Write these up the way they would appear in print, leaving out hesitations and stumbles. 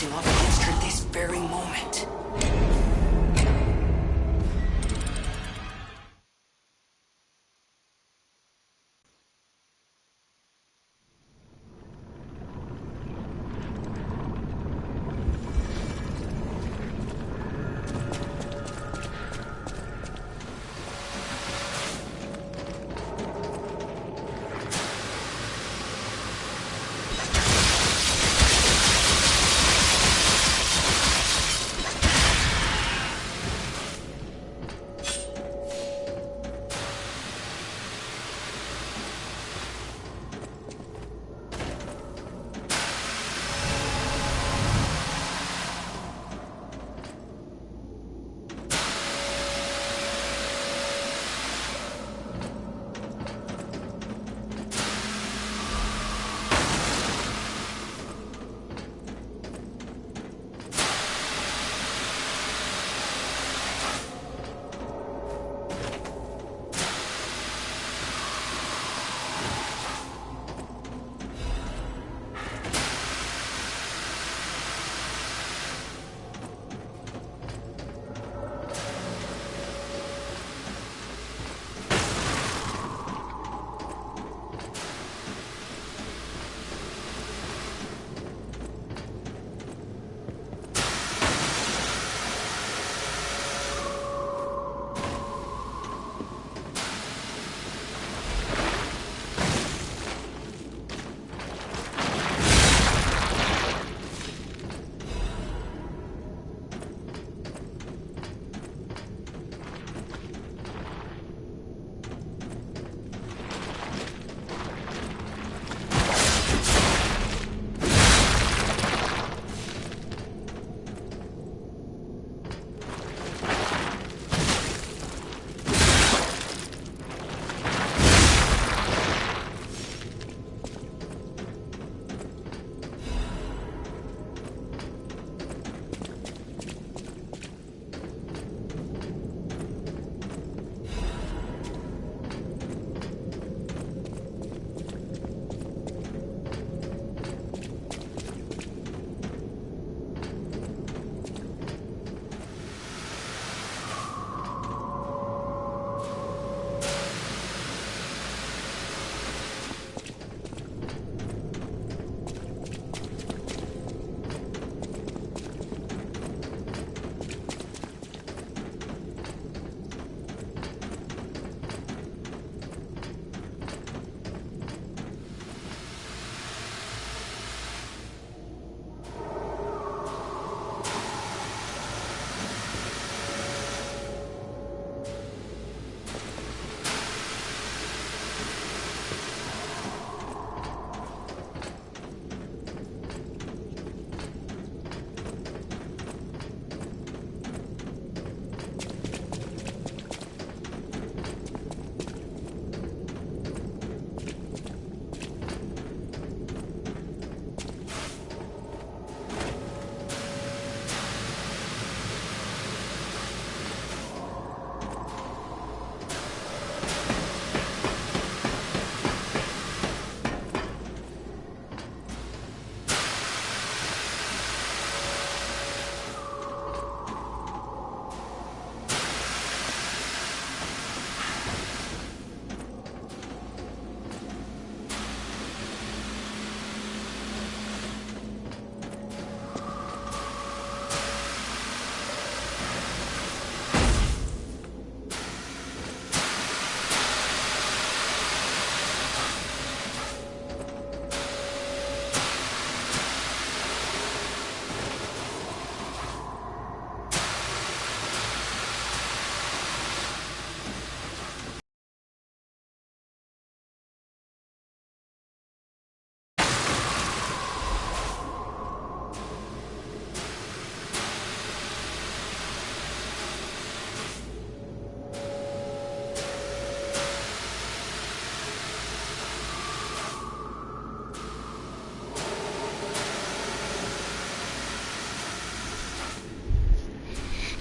fighting off against her this very moment.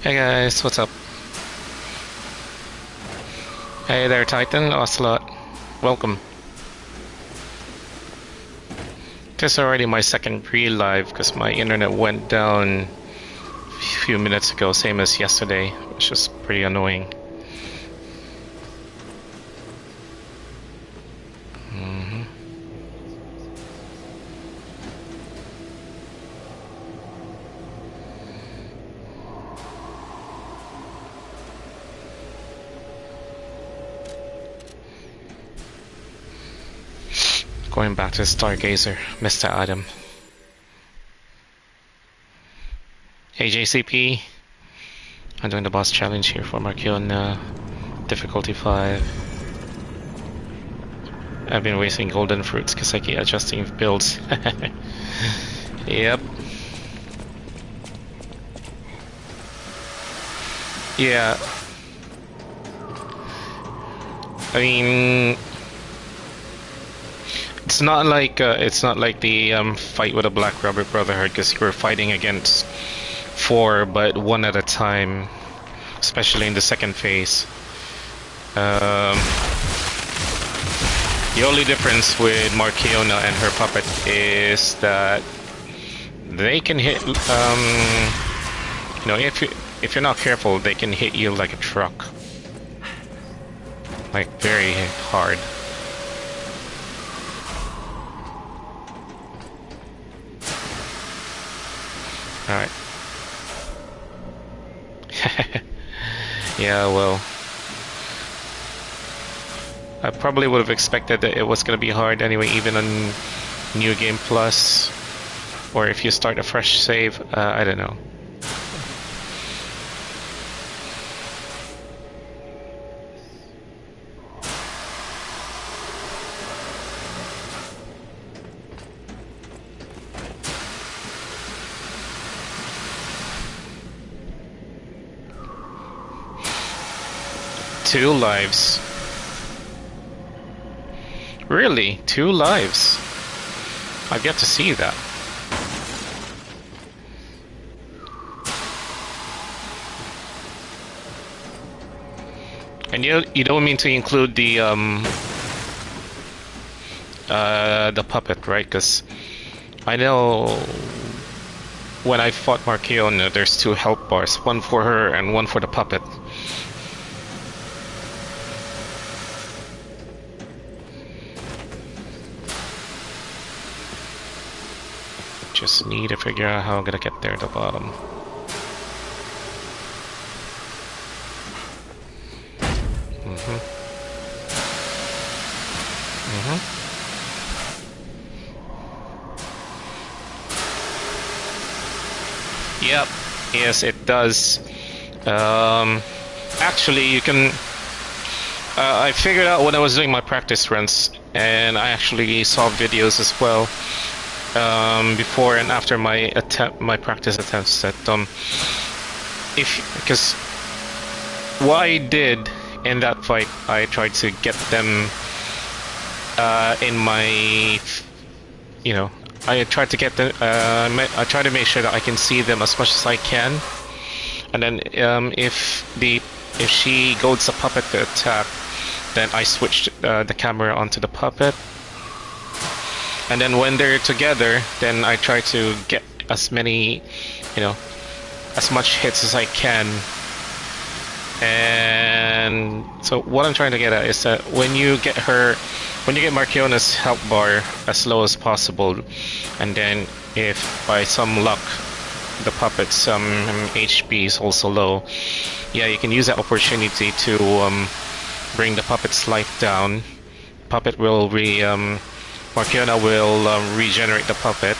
Hey guys, what's up? Hey there, Titan, Ocelot. Welcome. This is already my second pre-live because my internet went down a few minutes ago, same as yesterday, which is pretty annoying. Going back to Stargazer, Mr. Adam. Hey JCP, I'm doing the boss challenge here for Markion, difficulty 5. I've been wasting golden fruits because I keep adjusting builds. Yep. Yeah. I mean, it's not like the fight with the Black Rubber Brotherhood because you're fighting against 4, but one at a time, especially in the second phase. The only difference with Markiona and her puppet is that they can hit. You know, if you're not careful, they can hit you like a truck, like very hard. All right. Yeah, well, I probably would have expected that it was going to be hard anyway, even on New Game Plus, or if you start a fresh save, I don't know. Two lives. Really? 2 lives? I've yet to see that. And you don't mean to include the puppet, right? Because I know when I fought Markion, there's 2 health bars, one for her and one for the puppet. Just need to figure out how I'm gonna get there at the bottom. Yep. Yes, it does. Actually, you can. I figured out when I was doing my practice runs, and I actually saw videos as well. Before and after my practice attempts, that because what I did in that fight, I tried to get them in my, I tried to get them. I try to make sure that I can see them as much as I can, and then if she goads the puppet to attack, then I switch the camera onto the puppet. And then when they're together, then I try to get as many, as much hits as I can. And so what I'm trying to get at is that when you get Markiona's health bar as low as possible, and then if by some luck the puppet's HP is also low, yeah, you can use that opportunity to bring the puppet's life down. Puppet will Markiona will regenerate the puppet,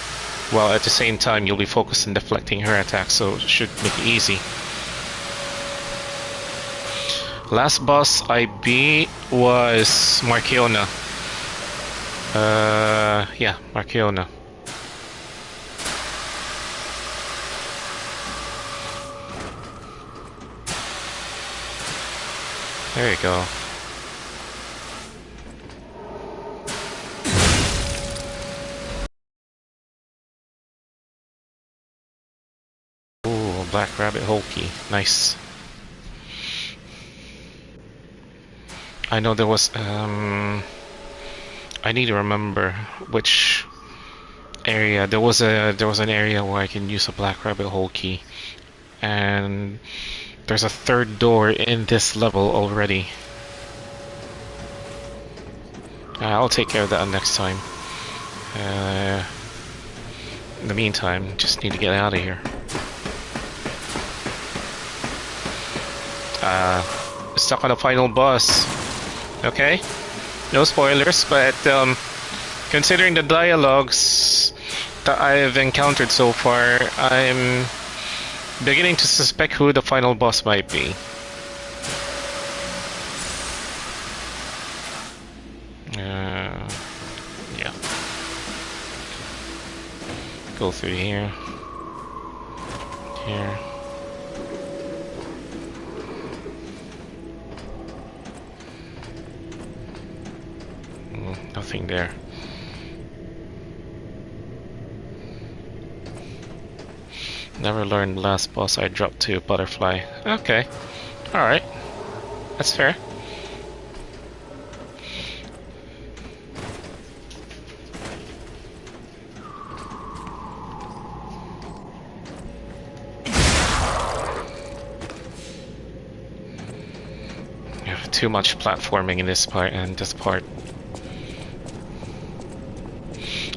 while at the same time you'll be focused on deflecting her attack, so it should make it easy. Last boss I beat was Markiona. Yeah, Markiona. There you go. Ooh, Black Rabbit Hole key. Nice. I know there was I need to remember which area. There was an area where I can use a black rabbit hole key, and there's a third door in this level already. I'll take care of that next time. In the meantime, just need to get out of here. Stuck on a final boss. Okay, no spoilers, but considering the dialogues that I've encountered so far, I'm beginning to suspect who the final boss might be. Yeah. Go through here. Here. Nothing there. Never learned last boss I dropped to butterfly. Okay. Alright. That's fair. Too much platforming in this part and this part.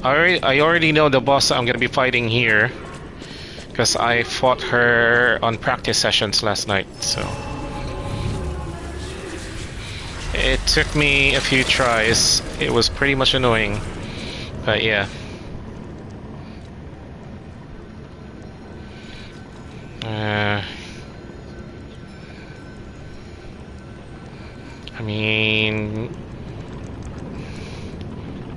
I already know the boss that I'm gonna be fighting here, because I fought her on practice sessions last night, so it took me a few tries. It was pretty much annoying, but yeah. I mean,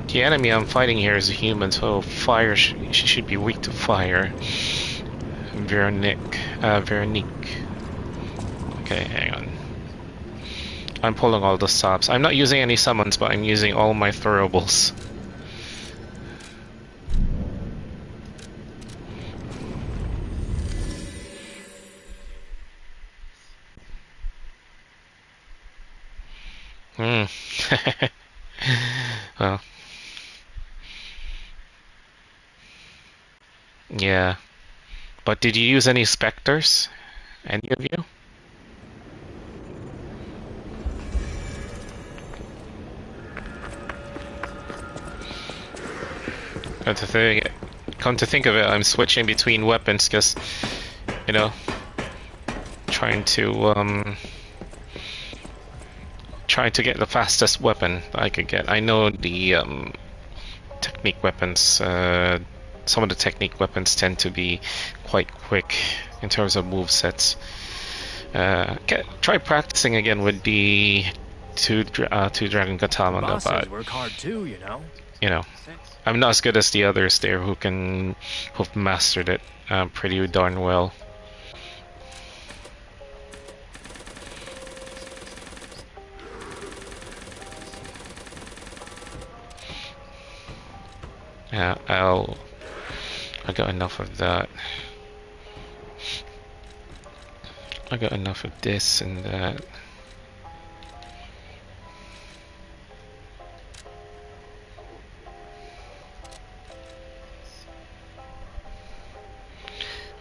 the enemy I'm fighting here is a human, so fire she should be weak to fire. Veronique. Okay, hang on. I'm pulling all the stops. I'm not using any summons, but I'm using all my throwables. Well, yeah. But did you use any specters? Any of you? Come to think of it, I'm switching between weapons because, you know, trying to get the fastest weapon I could get. I know the technique weapons. Some of the technique weapons tend to be quite quick in terms of move sets. Try practicing again with the two Dragon Katana, but work hard too, you know. I'm not as good as the others there who've mastered it pretty darn well. Yeah, I got enough of that. I got enough of this and that.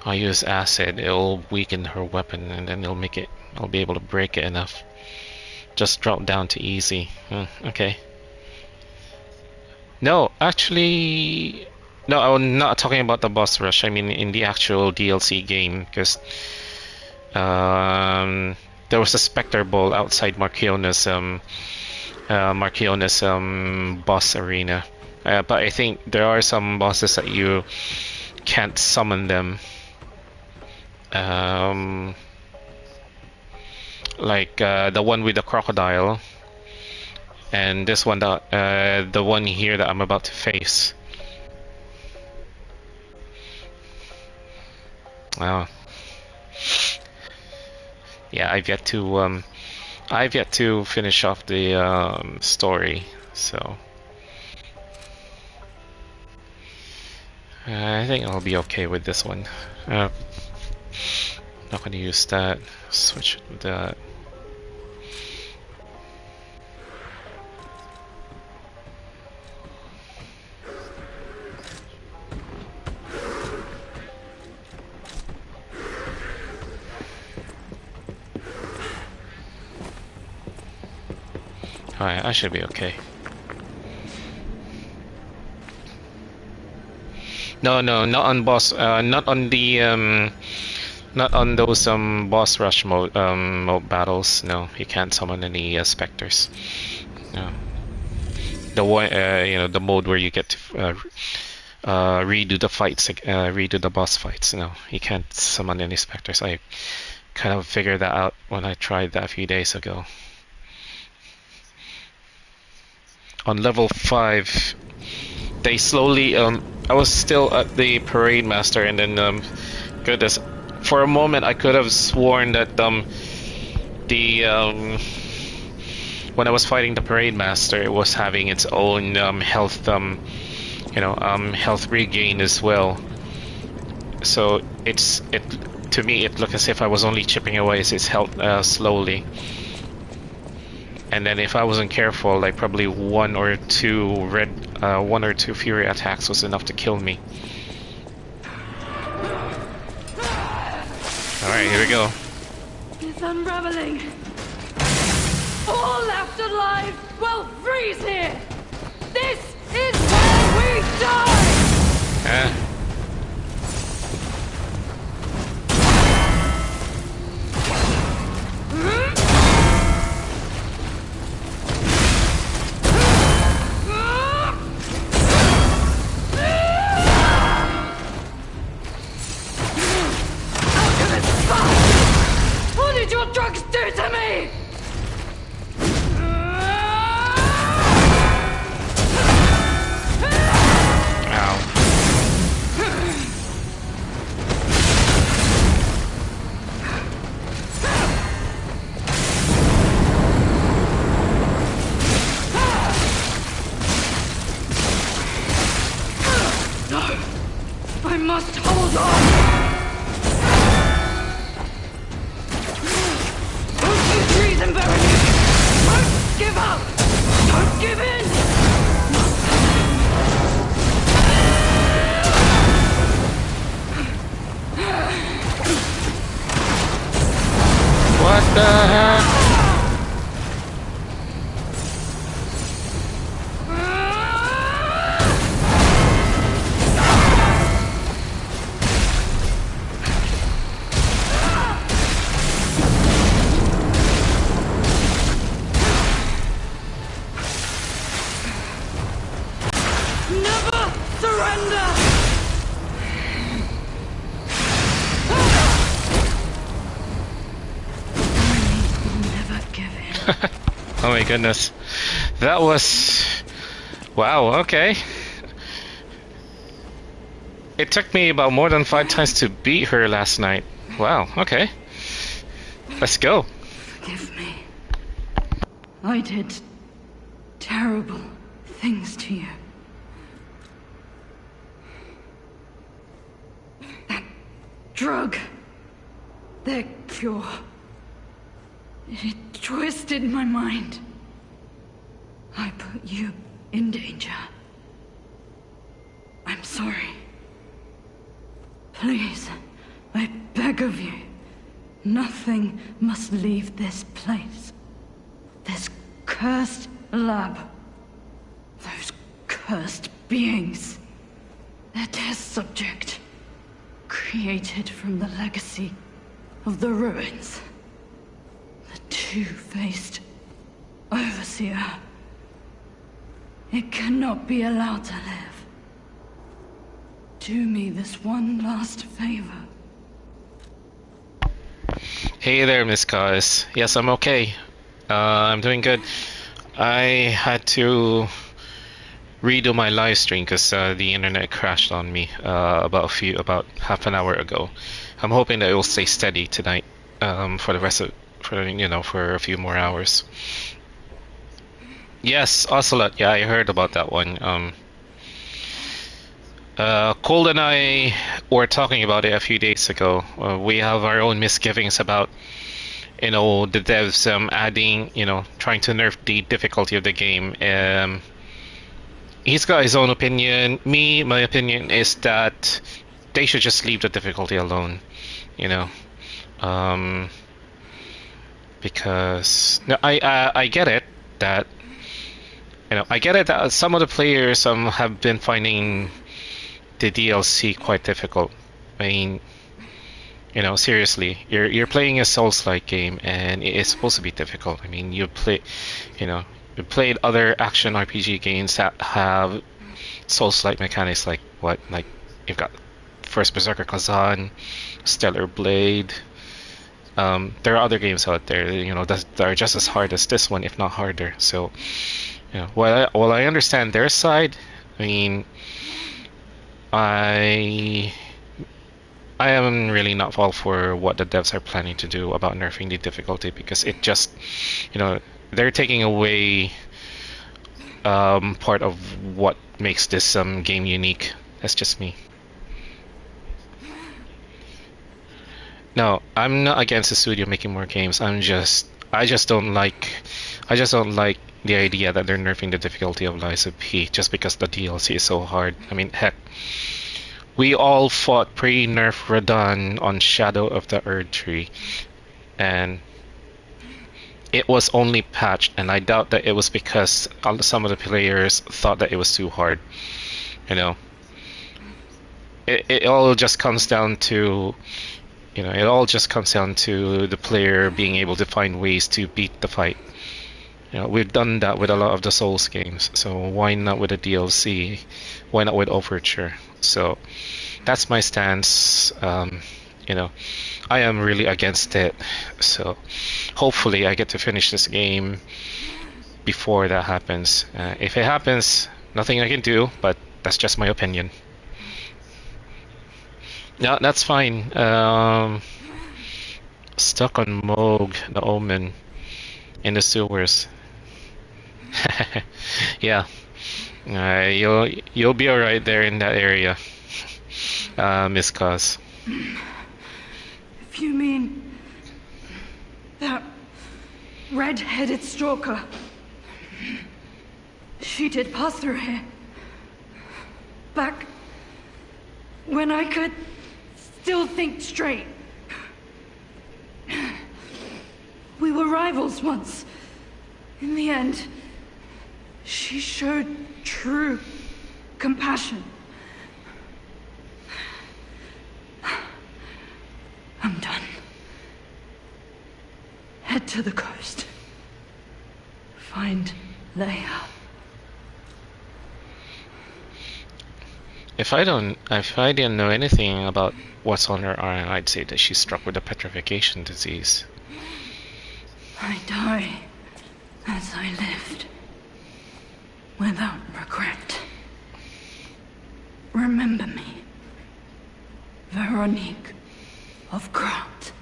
I'll use acid, it'll weaken her weapon and then I'll be able to break it enough. Just drop down to easy. Okay. No, actually, no, I'm not talking about the boss rush. I mean in the actual DLC game, because there was a Spectre Ball outside Marchiona's boss arena. But I think there are some bosses that you can't summon them. Like the one with the crocodile, and this one, the one here that I'm about to face. Oh. Yeah, I've yet to finish off the story, so I think I'll be okay with this one. Not gonna use that. Switch it with that. Alright, I should be okay. No, no, not on boss. Not on the not on those boss rush mode battles. No, you can't summon any specters. No. The one, the mode where you get to redo the fights, redo the boss fights. No, you can't summon any specters. I kind of figured that out when I tried that a few days ago. On level 5, they slowly. I was still at the parade master, and then goodness, for a moment I could have sworn that when I was fighting the parade master, it was having its own health health regain as well. So to me it looked as if I was only chipping away its health slowly. And then if I wasn't careful, like probably one or two fury attacks was enough to kill me. Alright, here we go. It's unraveling. All left alive will freeze here. This is where we die. What did your drugs do to me? I must hold on! Don't you treason, Verity! Don't give up! Don't give in! What the heck? Never surrender! Never give in. Oh my goodness. That was... Wow, okay. It took me about more than 5 times to beat her last night. Wow, okay. Let's go. Forgive me. I did terrible things to you. That drug, their cure, it twisted my mind. I put you in danger. I'm sorry. Please, I beg of you, nothing must leave this place. This cursed lab. Those cursed beings. Their test subject. Created from the legacy of the ruins. The two-faced overseer. It cannot be allowed to live. Do me this one last favor. Hey there, Miss Cause. Yes, I'm okay. I'm doing good. I had to redo my live stream because the internet crashed on me about half an hour ago. I'm hoping that it will stay steady tonight for the rest of for a few more hours. Yes, Ocelot. Yeah, I heard about that one. Cold and I were talking about it a few days ago. We have our own misgivings about, the devs adding, trying to nerf the difficulty of the game. He's got his own opinion. My opinion is that they should just leave the difficulty alone, because I get it that I get it that some of the players have been finding the DLC quite difficult. I mean, seriously, you're playing a Souls-like game, and it is supposed to be difficult. I mean, you played other action RPG games that have Souls-like mechanics, like what, like you've got First Berserker Kazan, Stellar Blade. There are other games out there, that are just as hard as this one, if not harder. So, while I understand their side, I mean, I am really not all for what the devs are planning to do about nerfing the difficulty, because it just, they're taking away part of what makes this game unique. That's just me. No, I'm not against the studio making more games. I just don't like the idea that they're nerfing the difficulty of Lies of P just because the DLC is so hard. I mean, heck, we all fought pre-nerf Radahn on Shadow of the Erdtree, and it was only patched, and I doubt that it was because some of the players thought that it was too hard. It all just comes down to the player being able to find ways to beat the fight. We've done that with a lot of the Souls games, so why not with a DLC? Why not with Overture? So that's my stance. I am really against it. So hopefully I get to finish this game before that happens. If it happens, nothing I can do, but that's just my opinion. No, that's fine. Stuck on Moog, the Omen, in the sewers. Yeah, you'll be alright there in that area, Miss Cause. If you mean that red-headed stalker, she did pass through here. Back when I could still think straight. We were rivals once. In the end, she showed true compassion. I'm done. Head to the coast. Find Leia. If I didn't know anything about what's on her arm, I'd say that she's struck with a petrification disease. I die as I lived, without regret. Remember me, Veronique of Grant.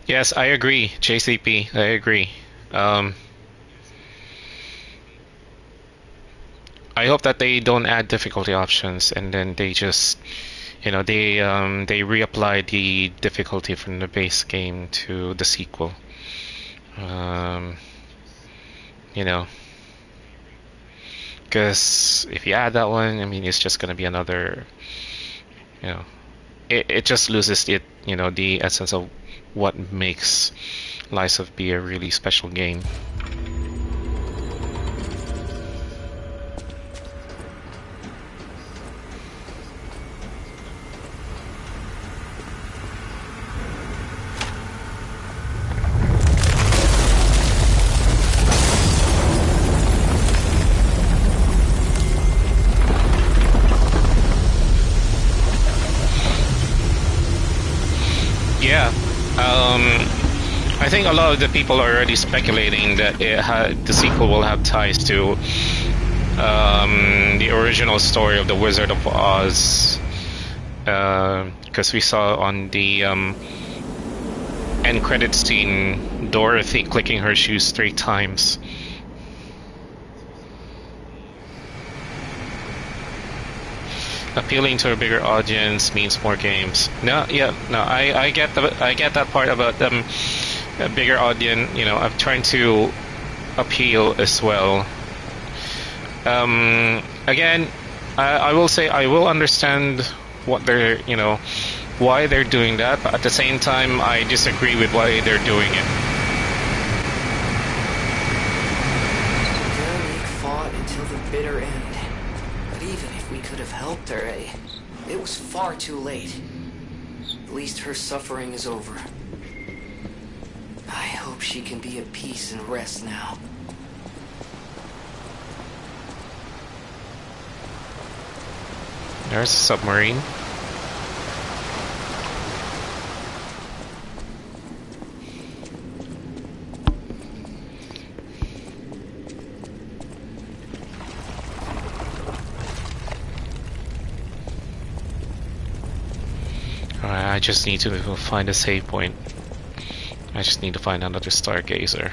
Yes, I agree, JCP. I agree. I hope that they don't add difficulty options, and then they just, they reapply the difficulty from the base game to the sequel. Because if you add that one, I mean, it's just gonna be another, it just loses the essence of what makes Lies of P a really special game. Yeah. I think a lot of the people are already speculating that the sequel will have ties to the original story of the Wizard of Oz, because we saw on the end credits scene Dorothy clicking her shoes 3 times. appealing to a bigger audience means more games. No, yeah, no, I get that part about a bigger audience. You know, I'm trying to appeal as well. Again, I will say I will understand what they're, you know, why they're doing that, but at the same time, I disagree with why they're doing it. Veronique fought until the bitter end. But even if we could have helped her, it was far too late. At least her suffering is over. I hope she can be at peace and rest now. There's a submarine. Alright, I just need to find a save point. I just need to find another stargazer.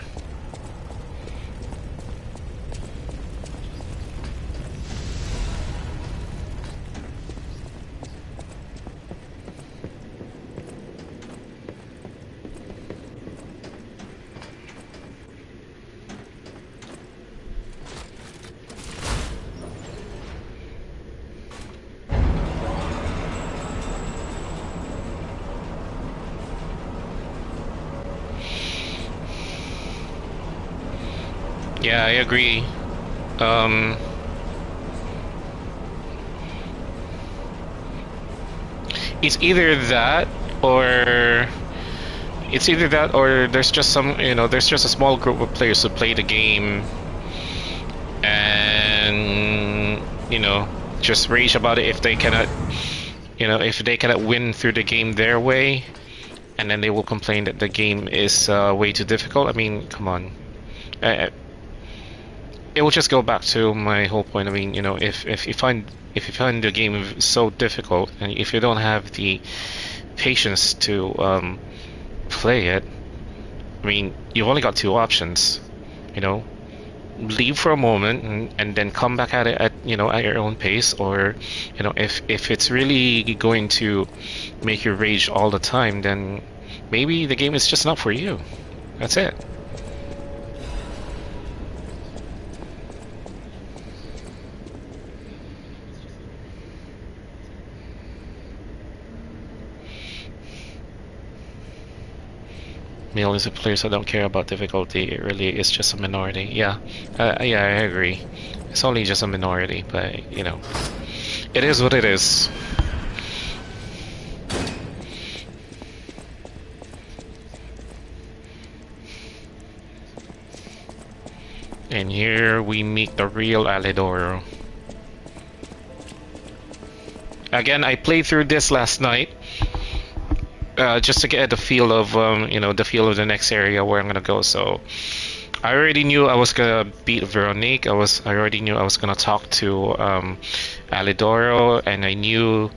Yeah, I agree. It's either that or there's just some, you know, there's just a small group of players who play the game and, you know, just rage about it if they cannot, you know, if they cannot win through the game their way, and then they will complain that the game is way too difficult. I mean, come on. It will just go back to my whole point. I mean, you know, if you find the game so difficult, and if you don't have the patience to play it, I mean, you've only got two options. You know, leave for a moment and then come back at it at, you know, at your own pace, or, you know, if it's really going to make you rage all the time, then maybe the game is just not for you. That's it. Millions of players that don't care about difficulty. It really is just a minority. Yeah, yeah, I agree. It's only just a minority, but, you know, it is what it is. And here we meet the real Alidoro. Again, I played through this last night. Just to get the feel of, you know, the feel of the next area where I'm gonna go. So I already knew I was gonna beat Veronique. I already knew I was gonna talk to Alidoro, and I knew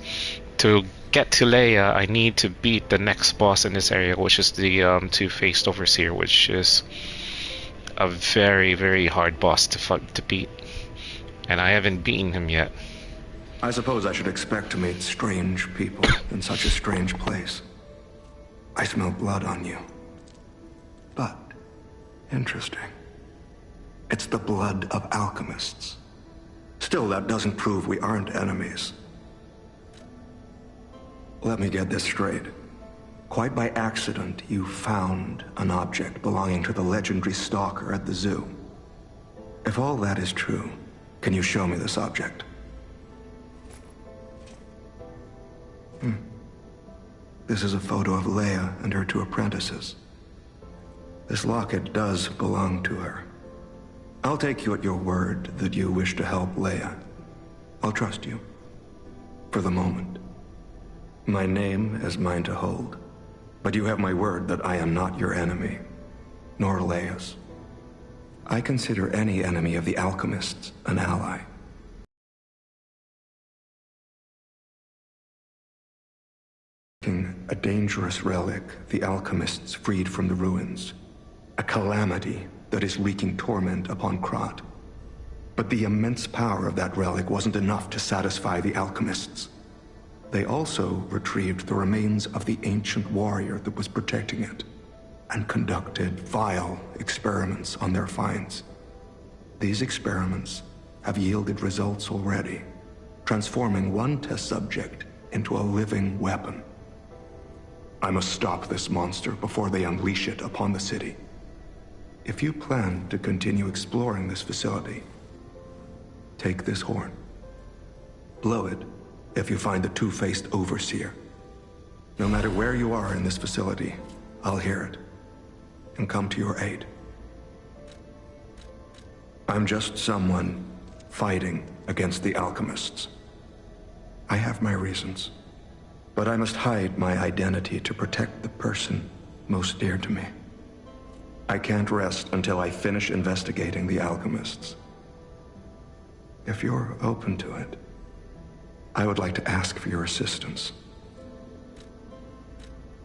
to get to Leia, I need to beat the next boss in this area, which is the two-faced overseer, which is a very, very hard boss to beat, and I haven't beaten him yet. I suppose I should expect to meet strange people in such a strange place. I smell blood on you. But, interesting. It's the blood of alchemists. Still, that doesn't prove we aren't enemies. Let me get this straight. Quite by accident, you found an object belonging to the legendary Stalker at the zoo. If all that is true, can you show me this object? This is a photo of Leia and her two apprentices. This locket does belong to her. I'll take you at your word that you wish to help Leia. I'll trust you. For the moment. My name is mine to hold. But you have my word that I am not your enemy. Nor Leia's. I consider any enemy of the alchemists an ally. A dangerous relic the alchemists freed from the ruins. A calamity that is wreaking torment upon Krat. But the immense power of that relic wasn't enough to satisfy the alchemists. They also retrieved the remains of the ancient warrior that was protecting it, and conducted vile experiments on their finds. These experiments have yielded results already, transforming one test subject into a living weapon. I must stop this monster before they unleash it upon the city. If you plan to continue exploring this facility, take this horn. Blow it if you find the two-faced Overseer. No matter where you are in this facility, I'll hear it and come to your aid. I'm just someone fighting against the alchemists. I have my reasons, but I must hide my identity to protect the person most dear to me. I can't rest until I finish investigating the alchemists. If you're open to it, I would like to ask for your assistance.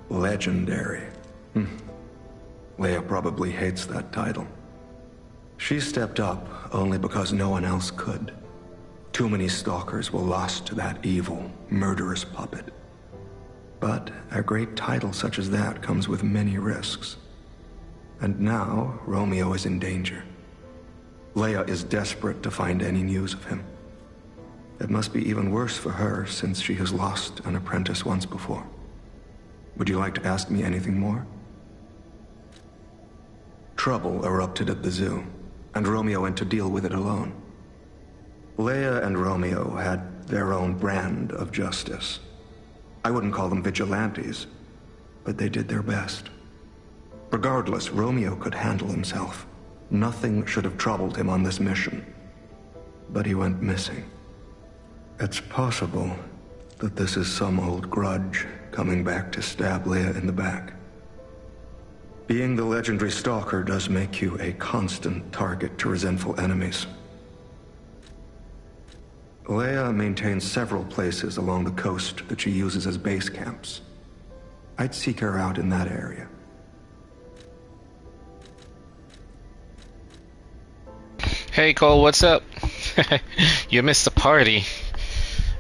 Legendary. Leia probably hates that title. She stepped up only because no one else could. Too many Stalkers were lost to that evil, murderous puppet. But a great title such as that comes with many risks. And now, Romeo is in danger. Leia is desperate to find any news of him. It must be even worse for her since she has lost an apprentice once before. Would you like to ask me anything more? Trouble erupted at the zoo, and Romeo went to deal with it alone. Leia and Romeo had their own brand of justice. I wouldn't call them vigilantes, but they did their best. Regardless, Romeo could handle himself. Nothing should have troubled him on this mission. But he went missing. It's possible that this is some old grudge coming back to stab Leia in the back. Being the legendary Stalker does make you a constant target to resentful enemies. Leia maintains several places along the coast that she uses as base camps. I'd seek her out in that area. Hey Cole, what's up? You missed the party.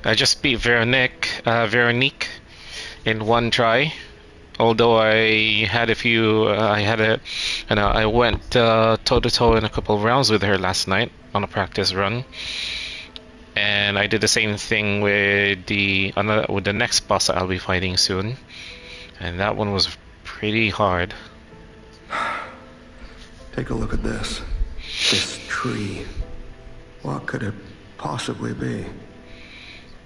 I just beat Veronique in one try. Although I had a few, I went toe to toe in a couple of rounds with her last night on a practice run, and I did the same thing with the next boss that I'll be fighting soon, and that one was pretty hard. Take a look at this. This tree. What could it possibly be?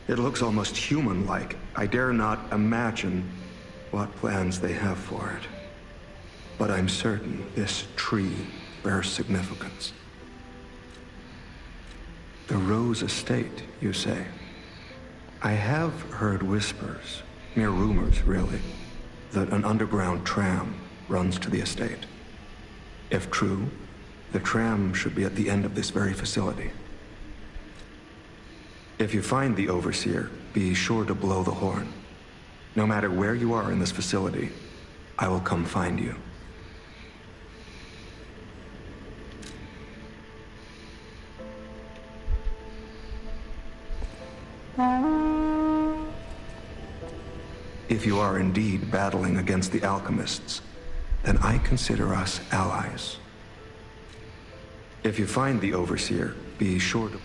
It looks almost human-like. I dare not imagine what plans they have for it. But I'm certain this tree bears significance. The Rose Estate, you say? I have heard whispers, mere rumors really, that an underground tram runs to the estate. If true, the tram should be at the end of this very facility. If you find the Overseer, be sure to blow the horn. No matter where you are in this facility, I will come find you. If you are indeed battling against the alchemists, then I consider us allies. If you find the Overseer, be sure to...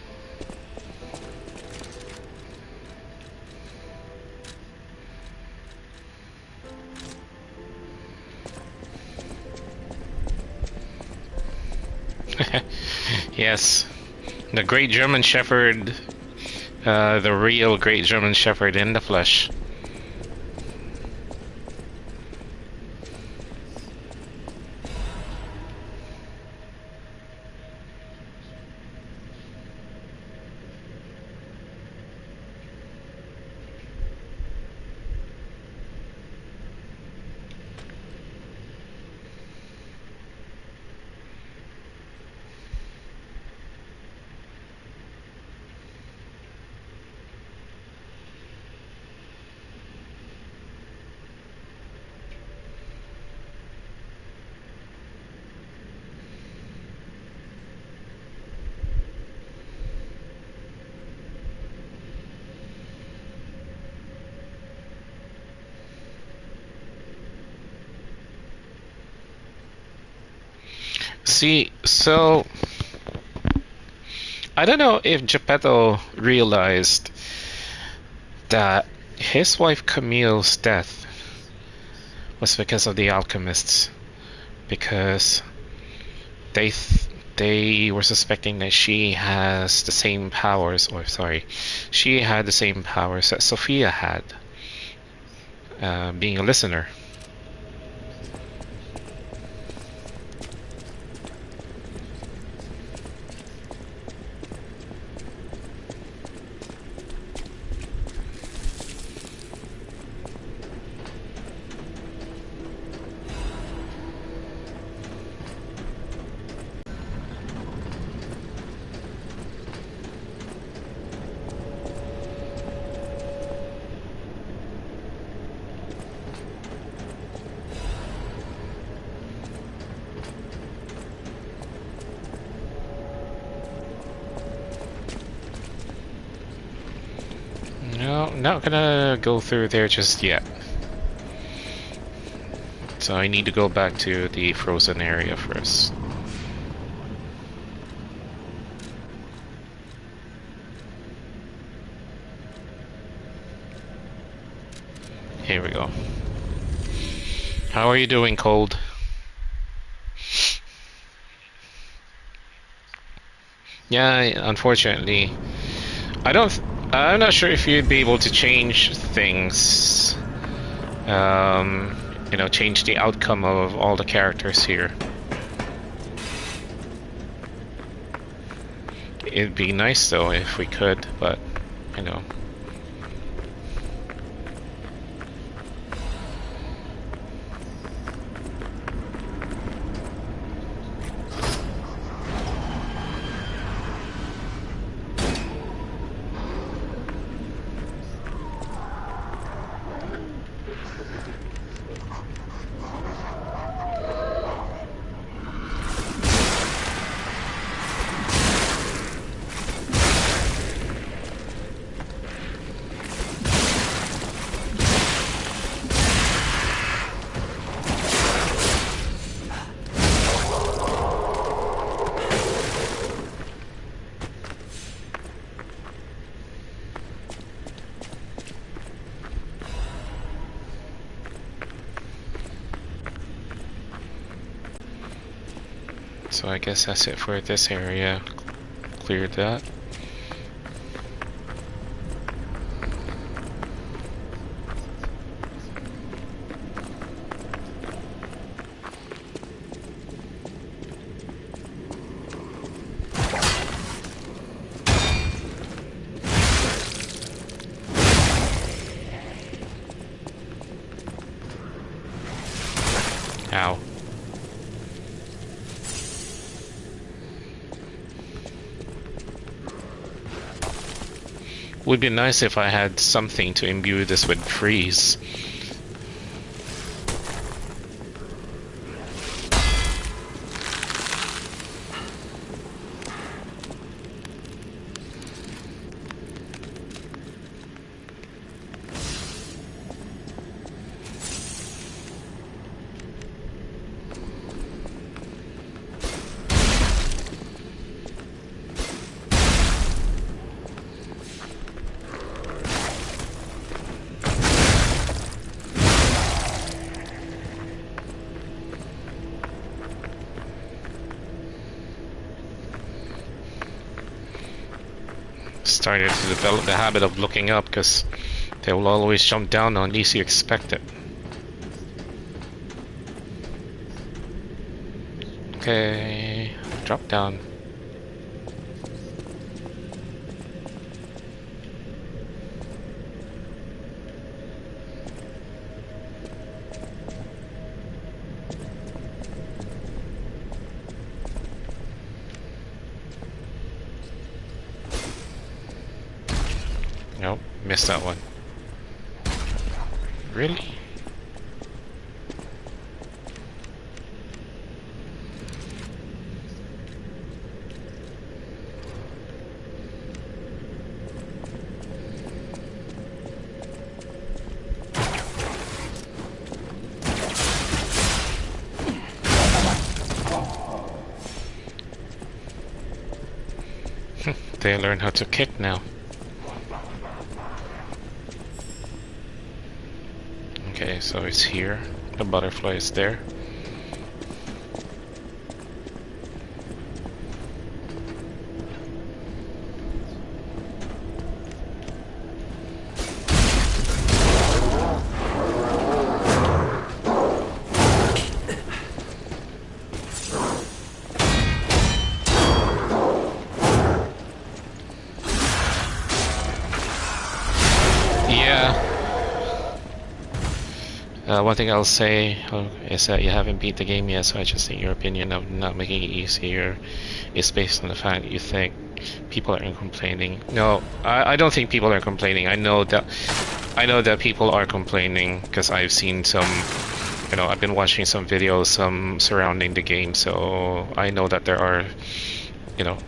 Yes, the Great German Shepherd, the real Great German Shepherd in the flesh. See, so I don't know if Geppetto realized that his wife Camille's death was because of the alchemists, because they were suspecting that she has the same powers, or sorry, she had the same powers that Sophia had, being a listener. No, not gonna go through there just yet. So I need to go back to the frozen area first. Here we go. How are you doing, Cold? Yeah, unfortunately, I'm not sure if you'd be able to change things. You know, change the outcome of all the characters here. It'd be nice though if we could, but you know. So I guess that's it for this area. Cleared that. Ow. Would be nice if I had something to imbue this with freeze. Started to develop the habit of looking up because they will always jump down on least you expect it. Okay, drop down. Nope, missed that one. Really? they learn how to kick now. Okay, so it's here. The butterfly is there. One thing I'll say is that you haven't beat the game yet, so I just think your opinion of not making it easier is based on the fact that you think people are complaining. No, I don't think people are complaining. I know that people are complaining because I've seen some, you know, I've been watching some videos surrounding the game, so I know that there are, you know,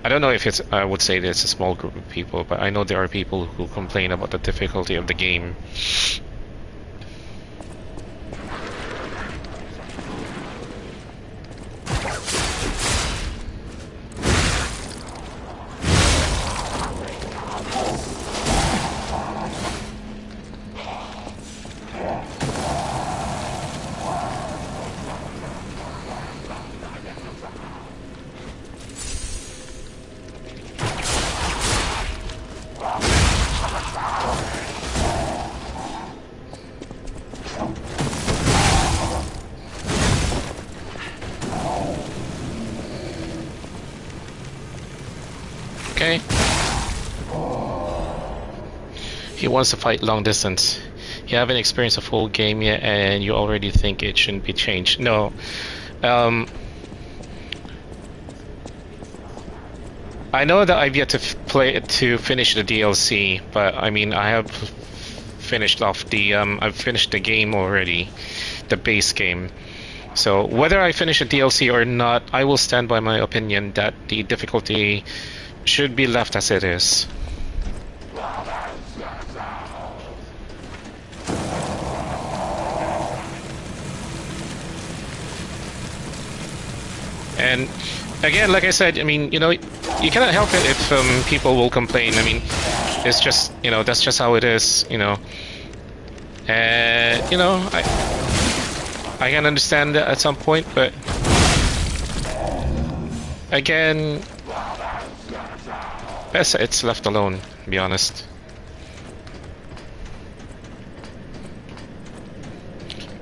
I don't know if it's, I would say that it's a small group of people, but I know there are people who complain about the difficulty of the game. Okay. He wants to fight long distance. You haven't experienced a full game yet, and you already think it shouldn't be changed. No. I know that I've yet to finish the DLC, but I mean I have finished off the I've finished the game already, the base game. So whether I finish the DLC or not, I will stand by my opinion that the difficulty should be left as it is. And again, like I said, I mean, you know, you cannot help it if people will complain. I mean, it's just, you know, that's just how it is, you know. And, you know, I can understand that at some point, but again, best it's left alone, to be honest.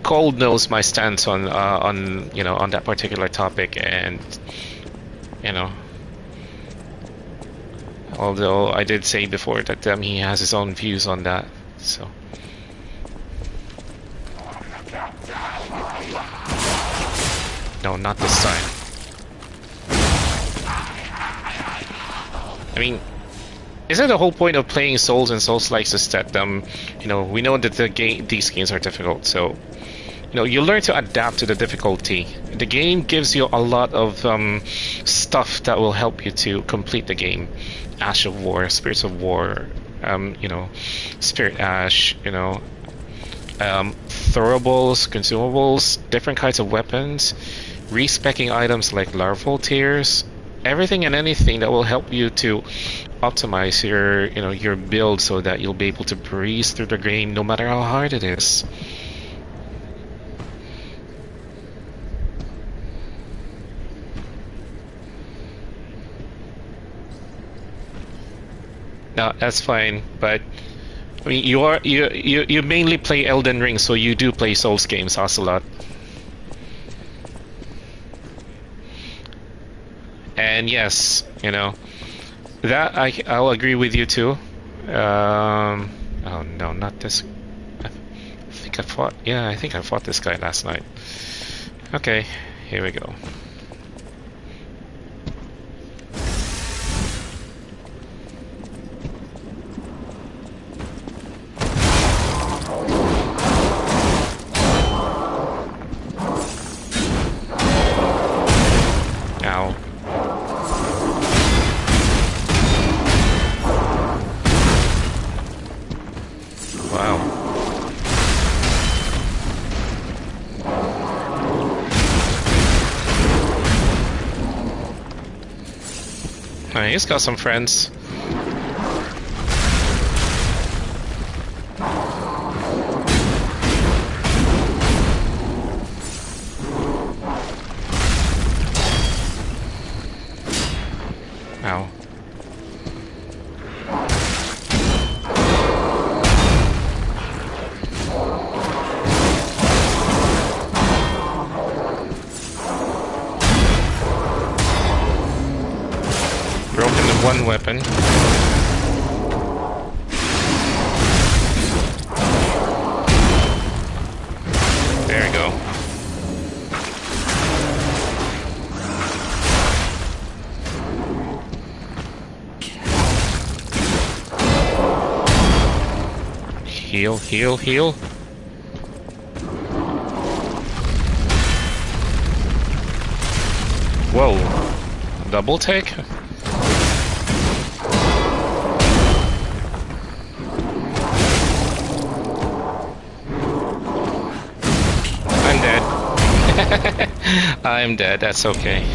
Cold knows my stance on you know, on that particular topic, and you know, although I did say before that he has his own views on that, so. No, not this time. I mean, isn't the whole point of playing Souls and Souls-likes is that you know, we know that these games are difficult, so you know, you learn to adapt to the difficulty. The game gives you a lot of stuff that will help you to complete the game. Ash of War, Spirits of War, you know, Spirit Ash, you know, throwables, consumables, different kinds of weapons, respecking items like larval tears, everything and anything that will help you to optimize your, you know, your build so that you'll be able to breeze through the game no matter how hard it is. No, that's fine, but I mean, you mainly play Elden Ring, so you do play Souls games, Ocelot. And yes, you know, that I'll agree with you too. Oh no, not this. I think I fought. Yeah, I think I fought this guy last night. Okay, here we go. He's got some friends. Ow. Broken the one weapon. There we go. Heal, heal, heal. Whoa. Double take? I'm dead. I'm dead, that's okay.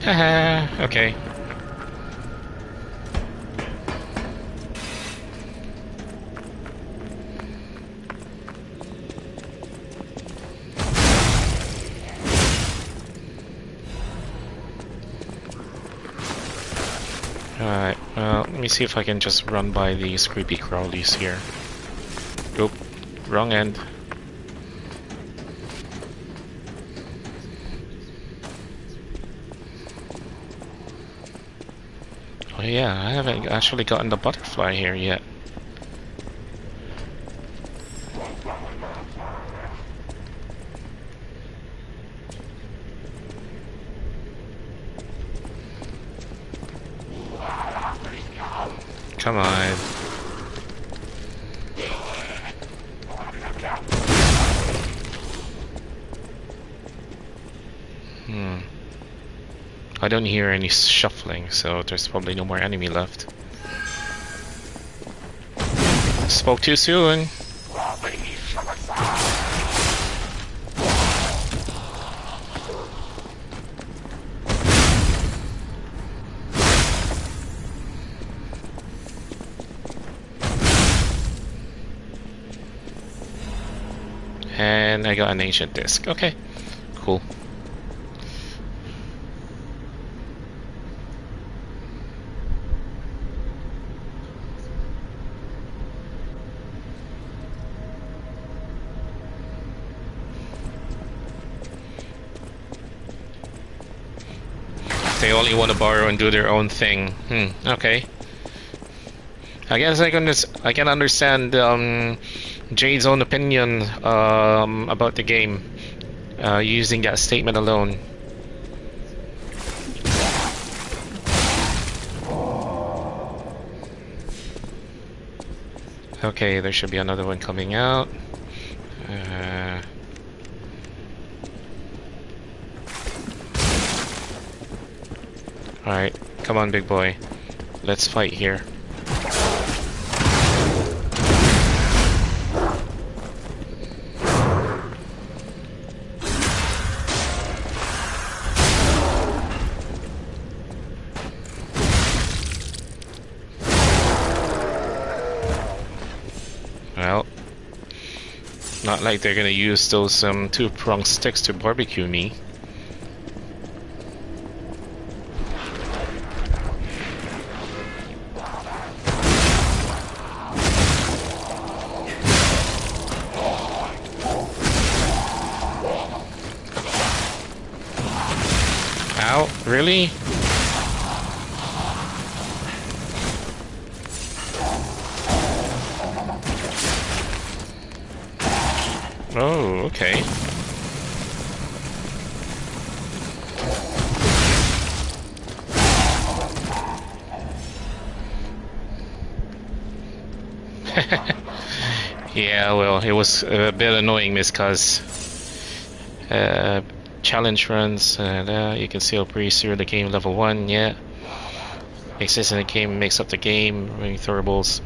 Haha, okay. Alright, well, let me see if I can just run by these creepy crawlies here. Oop, wrong end. Oh yeah, I haven't actually gotten the butterfly here yet. Come on. I don't hear any shuffling, so there's probably no more enemy left. Spoke too soon. And I got an ancient disc. Okay, cool. They only want to borrow and do their own thing. Okay. I guess I can understand Jade's own opinion about the game using that statement alone. Okay, there should be another one coming out. Alright, come on, big boy. Let's fight here. Well, not like they're gonna use those two-pronged sticks to barbecue me. Ow, really? Oh, okay. Yeah, well, it was a bit annoying, Miss Cuz. Challenge runs, and you can still breeze through the game level 1, yeah. Exists in the game makes up the game. Throwables.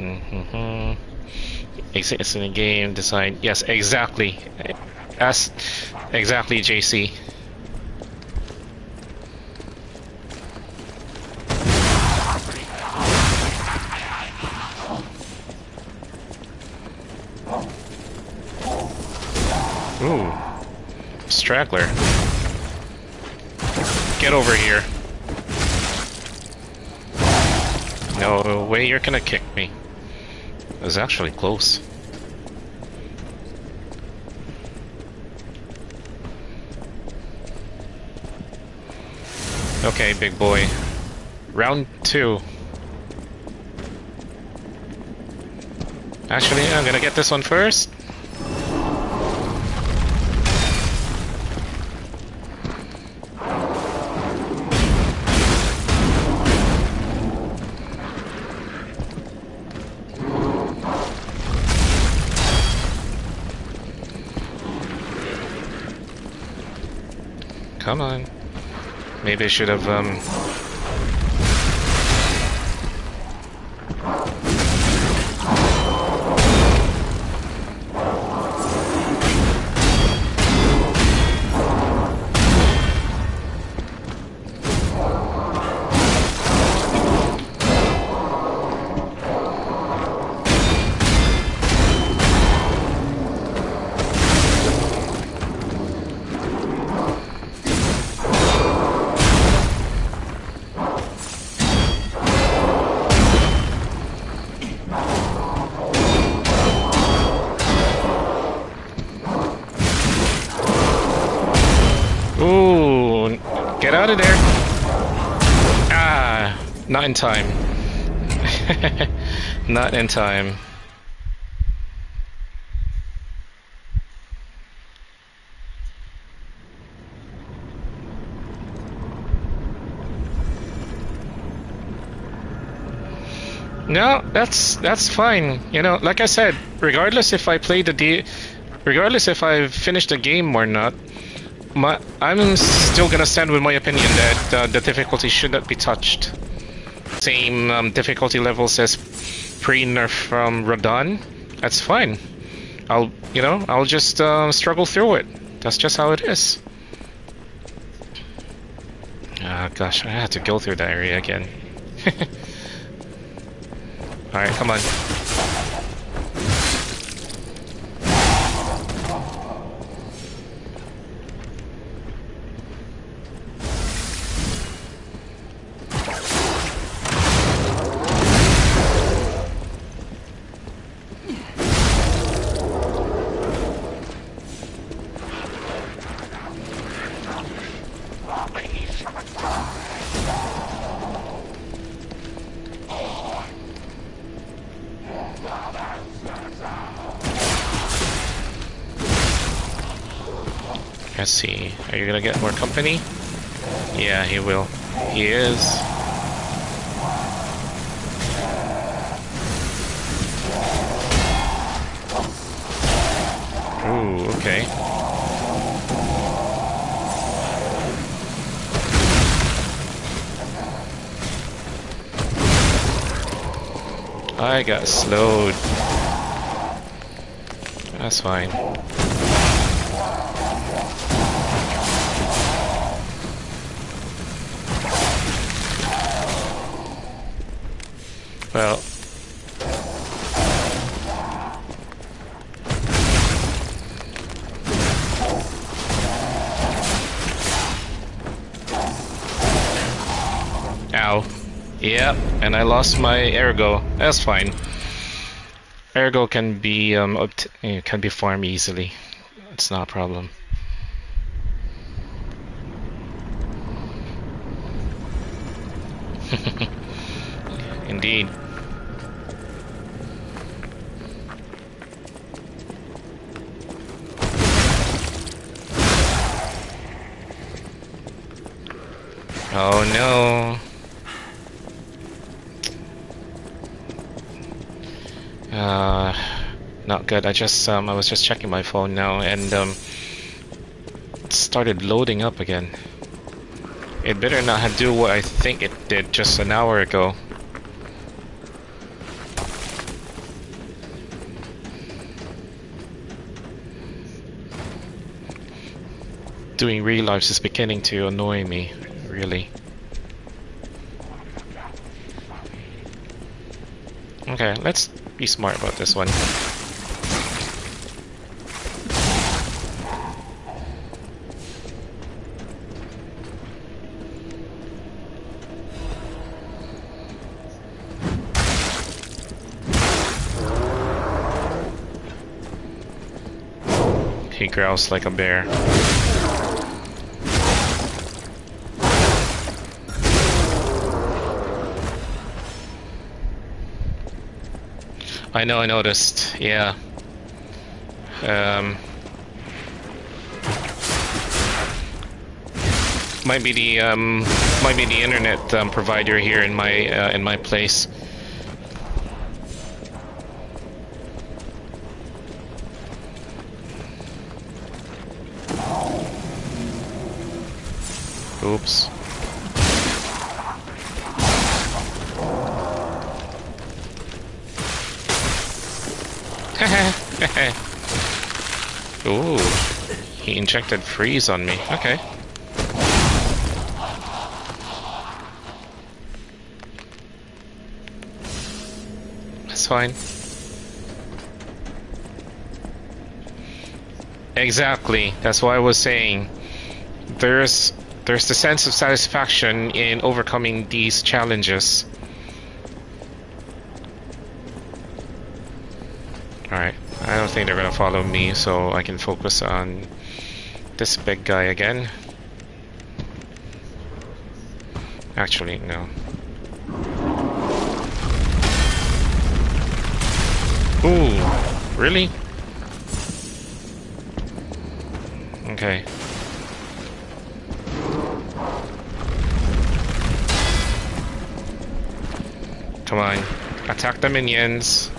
Exists in the game. Design. Yes, exactly. That's exactly JC. Ooh, straggler. Get over here. No way you're gonna kick me. It was actually close. Okay, big boy. Round 2. Actually, I'm gonna get this one first. Come on. Maybe I should have, Ooh, get out of there. Ah, not in time. Not in time. No, that's fine. You know, like I said, regardless if I play regardless if I've finished the game or not, I'm still gonna stand with my opinion that the difficulty should not be touched. Same difficulty levels as pre-nerf from Radon. That's fine. I'll just struggle through it. That's just how it is. Ah, gosh, I had to go through that area again. Alright, come on. Let's see. Are you gonna get more company? Yeah, he will. He is. Ooh, okay. I got slowed. That's fine. Well, ow. Yep, and I lost my ergo. That's fine. Ergo can be farmed easily. It's not a problem. Indeed. Oh no. Not good. I was just checking my phone now and it started loading up again. It better not do what I think it did just an hour ago. Doing real lives is beginning to annoy me, really. Okay, let's be smart about this one. He growls like a bear. I know, I noticed, yeah. Might be the internet provider here in my place. Oops. Ooh, he injected freeze on me. Okay. That's fine. Exactly. That's what I was saying. There's the sense of satisfaction in overcoming these challenges. Alright, I don't think they're gonna follow me, so I can focus on this big guy again. Actually, no. Ooh, really? Okay. Come on, attack the minions.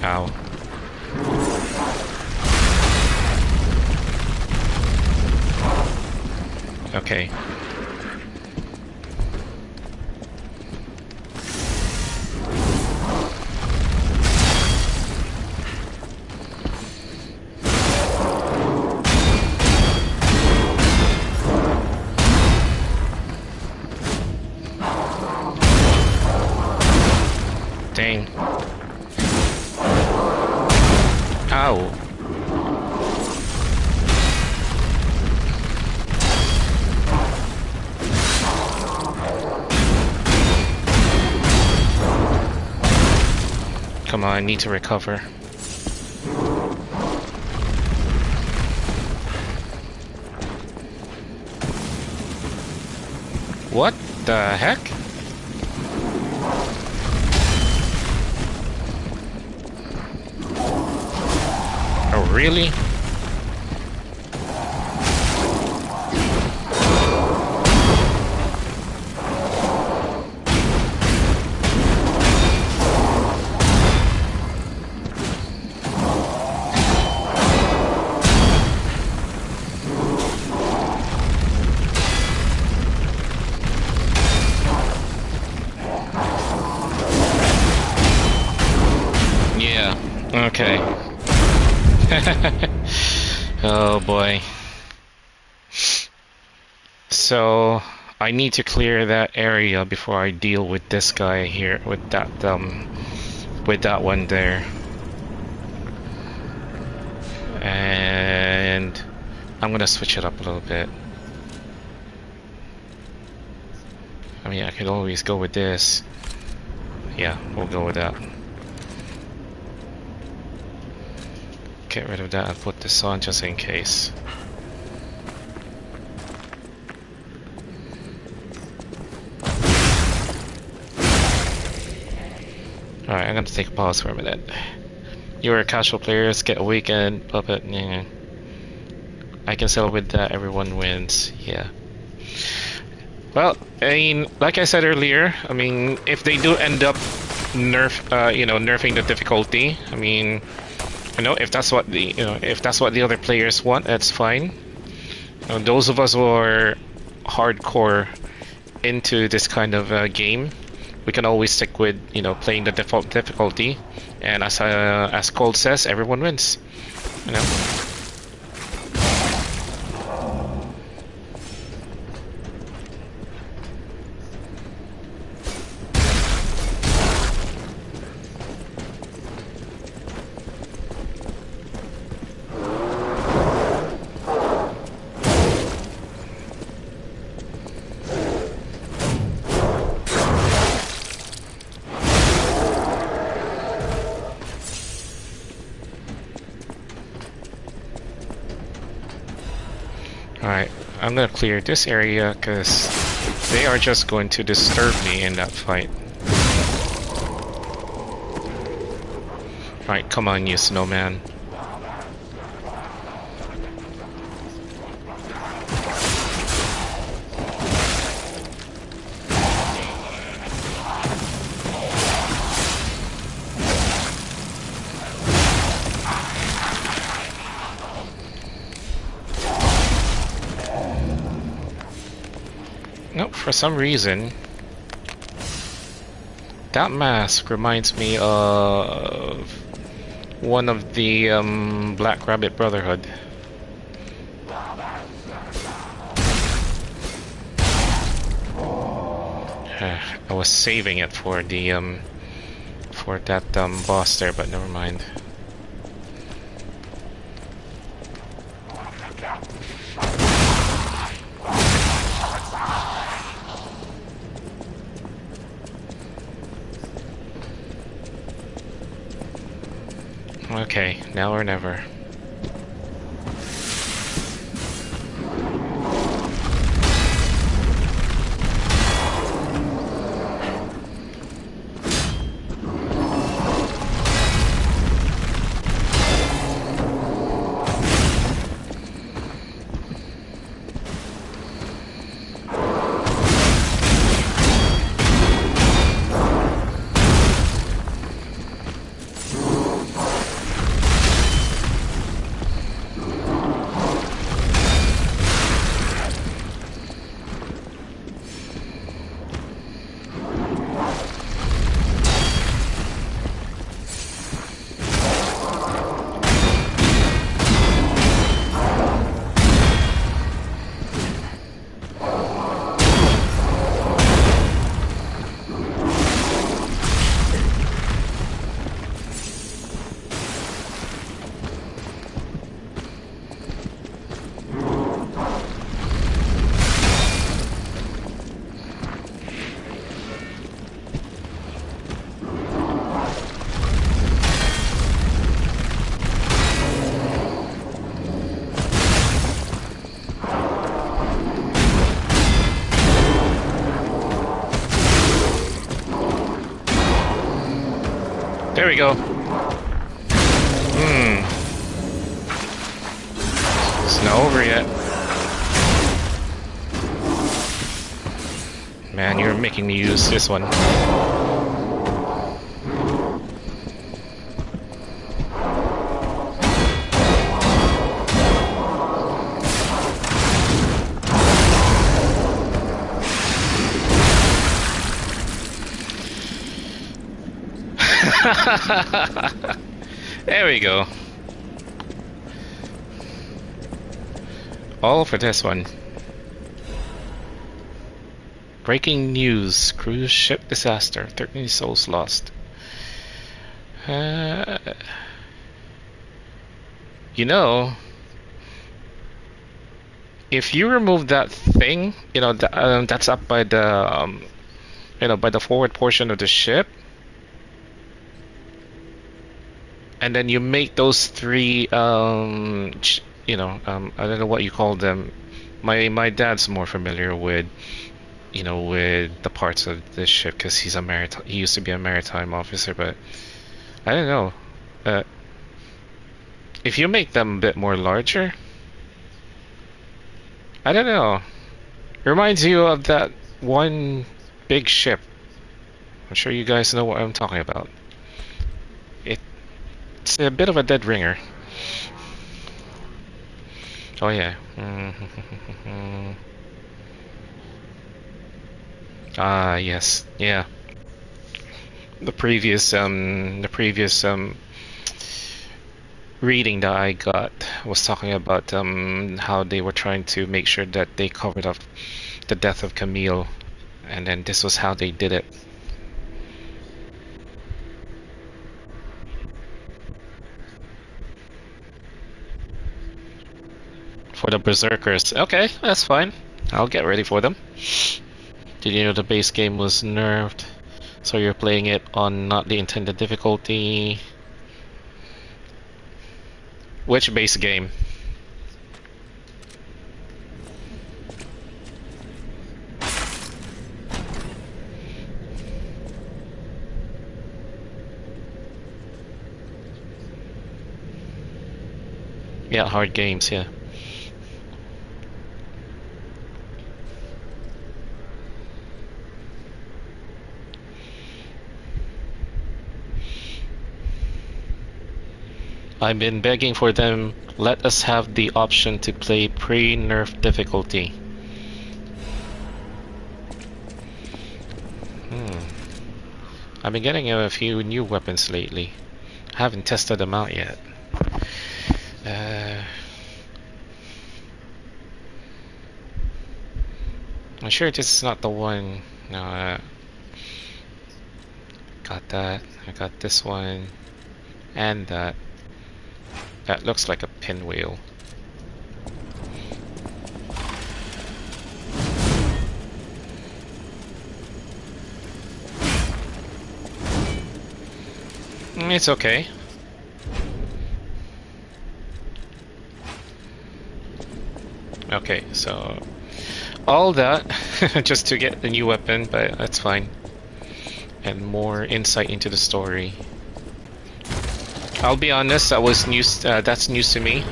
Ow. Okay. Dang. Ow. Come on, I need to recover. What the heck? Oh, really? Yeah, okay. Oh boy. So I need to clear that area before I deal with this guy here, with that one there. And I'm gonna switch it up a little bit. I mean, I could always go with this. Yeah, we'll go with that. get rid of that and put this on just in case. Alright, I'm gonna take a pause for a minute. You're a casual players, get a weekend, puppet, yeah. I can settle with that, everyone wins, yeah. Well, I mean, like I said earlier, I mean, if they do end up nerfing the difficulty, I mean, you know, if that's what the other players want, that's fine. Those of us who are hardcore into this kind of game, we can always stick with, you know, playing the default difficulty, and as Cold says, everyone wins, you know. Alright, I'm gonna clear this area because they are just going to disturb me in that fight. Alright, come on, you snowman. Nope, for some reason, that mask reminds me of one of the Black Rabbit Brotherhood. I was saving it for the for that boss there, but never mind. Okay, now or never. There we go. It's not over yet. Man, you're making me use this one. There we go. All for this one. Breaking news. Cruise ship disaster. 13 souls lost. You know, if you remove that thing, you know, that's up by the, you know, by the forward portion of the ship, and then you make those three, you know, I don't know what you call them. My dad's more familiar with, you know, with the parts of this ship because he used to be a maritime officer, but I don't know. If you make them a bit more larger, I don't know. Reminds you of that one big ship. I'm sure you guys know what I'm talking about. It's a bit of a dead ringer. Oh yeah. Ah yes, yeah. The previous reading that I got was talking about how they were trying to make sure that they covered up the death of Camille, and then this was how they did it. For the Berserkers. Okay, that's fine. I'll get ready for them. Did you know the base game was nerfed? So you're playing it on not the intended difficulty. Which base game? Yeah, hard games, yeah. I've been begging for them, let us have the option to play pre-nerf difficulty. I've been getting a few new weapons lately. I haven't tested them out yet. I'm sure this is not the one. No, got that. I got this one. And that. That looks like a pinwheel. It's okay. Okay, so all that just to get the new weapon, but that's fine. And more insight into the story. I'll be honest, that was news. That's news to me.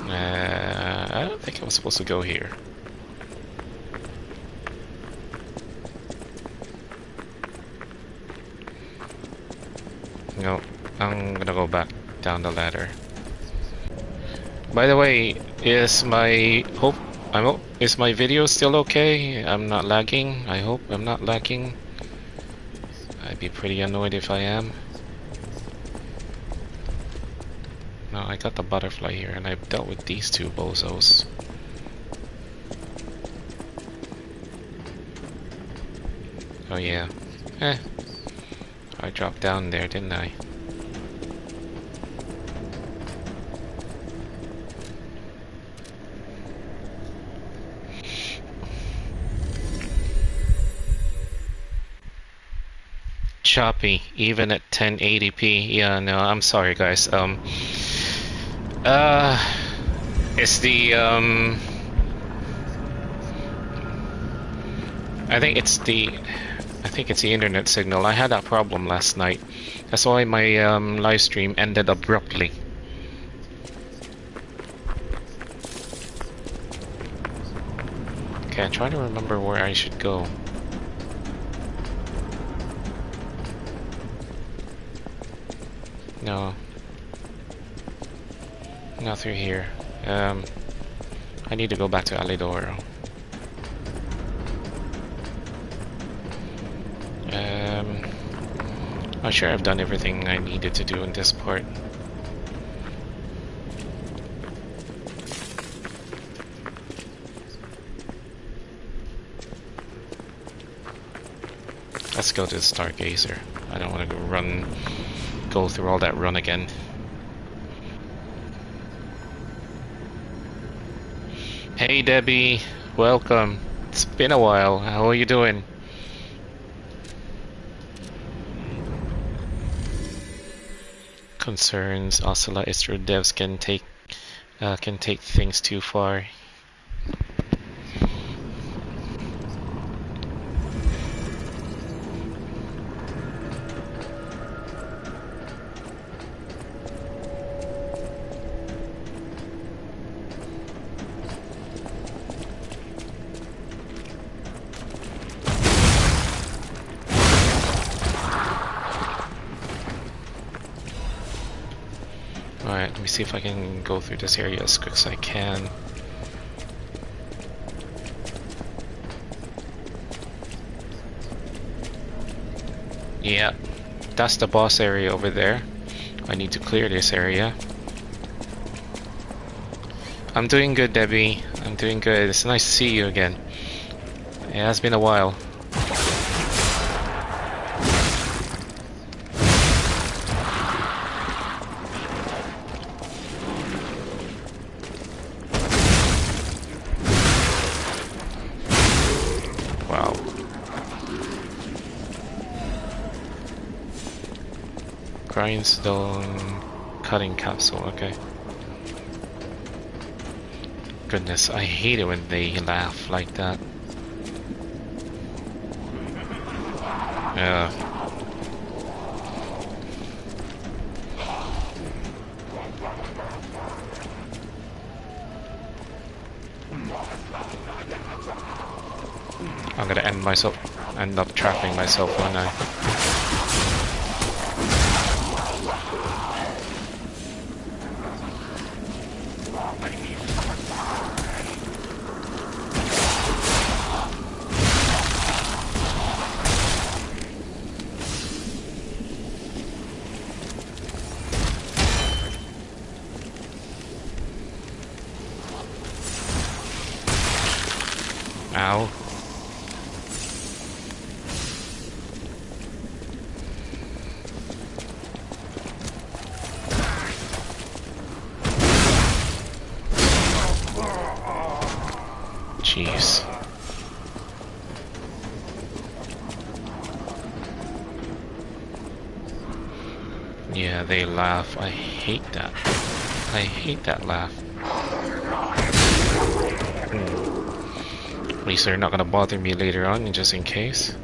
I don't think I was supposed to go here. No, I'm gonna go back down the ladder. By the way, is my video still okay? I'm not lagging. I hope I'm not lagging. I'd be pretty annoyed if I am. No, I got the butterfly here, and I've dealt with these two bozos. Oh yeah. I dropped down there, didn't I? Choppy, even at 1080p. Yeah, no, I'm sorry guys. It's the I think it's the internet signal. I had that problem last night. That's why my live stream ended abruptly. Okay, I'm trying to remember where I should go. No. Not through here. I need to go back to Alidoro. I'm sure I've done everything I needed to do in this part. Let's go to the Stargazer. I don't want to go through all that run again. Hey Debbie, welcome. It's been a while. How are you doing? Concerns. Ocelot is true. Devs can take things too far. Alright, let me see if I can go through this area as quick as I can. Yeah, that's the boss area over there. I need to clear this area. I'm doing good, Debbie. I'm doing good. It's nice to see you again. It has been a while. Wow. Grindstone cutting capsule, okay. Goodness, I hate it when they laugh like that. Yeah. I'm gonna end up trapping myself when I... Ow. Jeez. Yeah, they laugh. I hate that. I hate that laugh. At least they're not gonna bother me later on, just in case.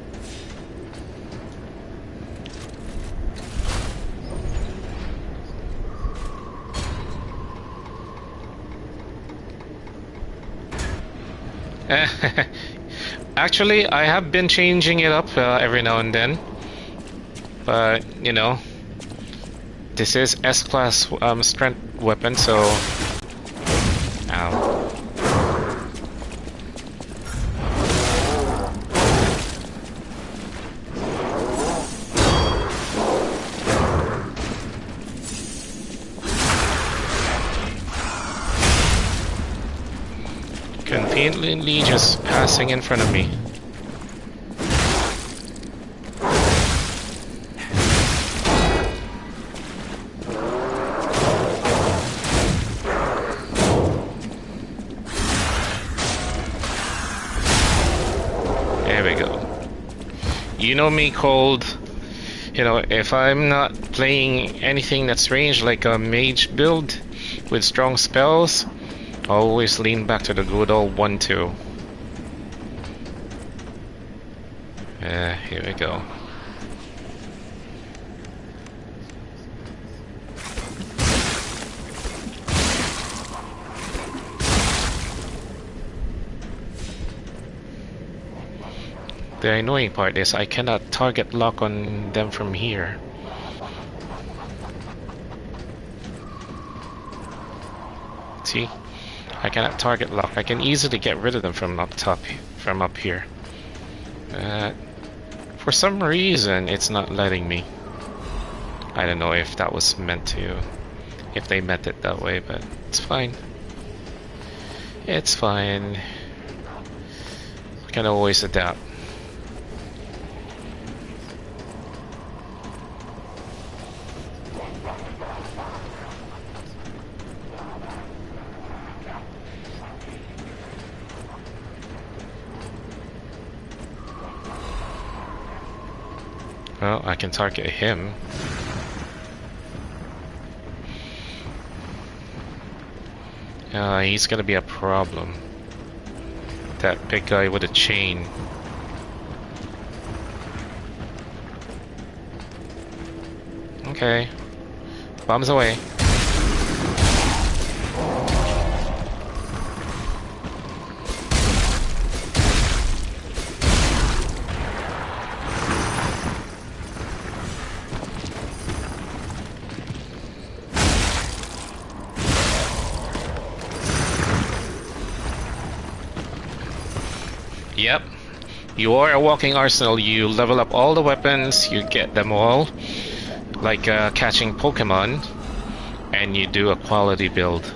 Actually, I have been changing it up every now and then, but you know, this is S-class strength weapon, so. Ow. Conveniently just passing in front of me. There we go. You know me, Cold. You know, if I'm not playing anything that's ranged like a mage build with strong spells, I always lean back to the good old 1-2. Here we go. The annoying part is I cannot target lock on them from here. See? I cannot target lock. I can easily get rid of them from up top, from up here. For some reason, it's not letting me. I don't know if that was meant to, if they meant it that way, but it's fine. It's fine. I can always adapt. Well, I can target him. He's gonna be a problem. That big guy with a chain. Okay. Bombs away. Yep. You are a walking arsenal. You level up all the weapons, you get them all. Like catching Pokemon. And you do a quality build.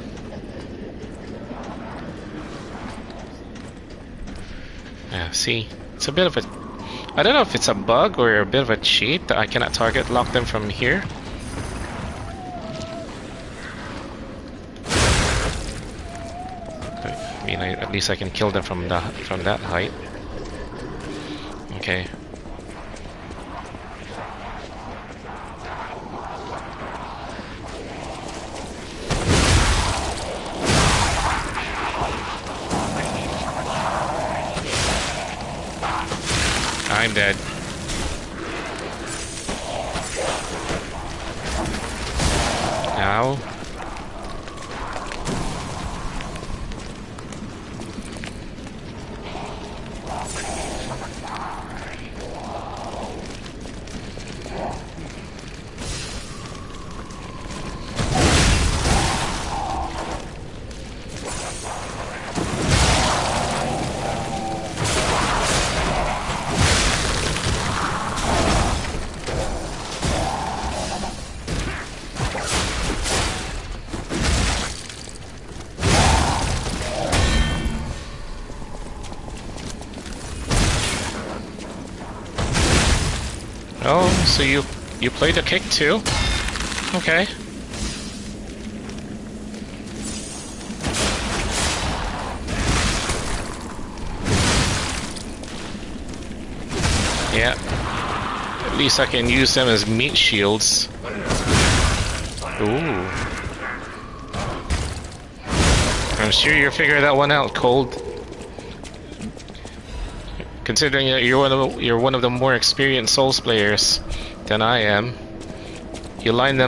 Yeah, see? It's a bit of a... I don't know if it's a bug or a bit of a cheat that I cannot target lock them from here. I mean, at least I can kill them from that height. Okay. I'm dead. Now. Oh, so you played a kick too? Okay. Yeah. At least I can use them as meat shields. Ooh. I'm sure you're figuring that one out, Cold. Considering that you're one of the more experienced Souls players than I am, you line them